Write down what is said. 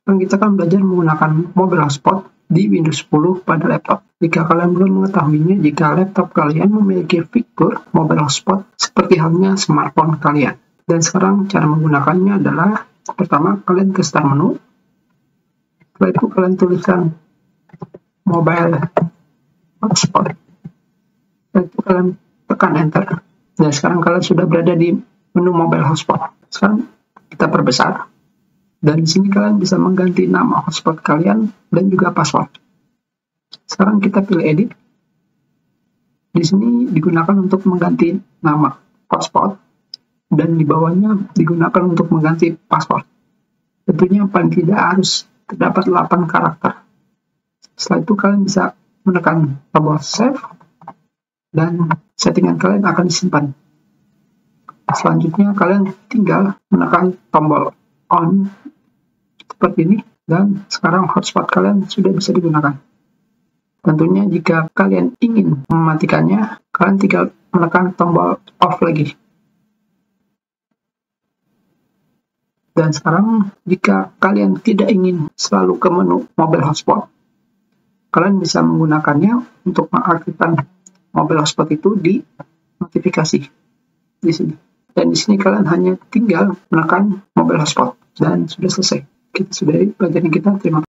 Kita kan belajar menggunakan mobile hotspot di Windows 10 pada laptop. Jika kalian belum mengetahuinya, jika laptop kalian memiliki fitur mobile hotspot seperti halnya smartphone kalian. Dan sekarang cara menggunakannya adalah, pertama kalian ke start menu, setelah itu kalian tuliskan mobile hotspot, setelah itu kalian tekan enter, dan sekarang kalian sudah berada di menu mobile hotspot. Sekarang kita perbesar. Dan di sini kalian bisa mengganti nama hotspot kalian dan juga password. Sekarang kita pilih edit. Di sini digunakan untuk mengganti nama hotspot dan di bawahnya digunakan untuk mengganti password. Tentunya paling tidak harus terdapat 8 karakter. Setelah itu kalian bisa menekan tombol save dan settingan kalian akan disimpan. Selanjutnya kalian tinggal menekan tombol on seperti ini, dan sekarang hotspot kalian sudah bisa digunakan. Tentunya jika kalian ingin mematikannya, kalian tinggal menekan tombol off lagi. Dan sekarang jika kalian tidak ingin selalu ke menu mobile hotspot, kalian bisa menggunakannya untuk mengaktifkan mobile hotspot itu di notifikasi di sini. Dan di sini kalian hanya tinggal menekan mobile hotspot dan sudah selesai. Kita sudahi pelajaran kita. Terima kasih.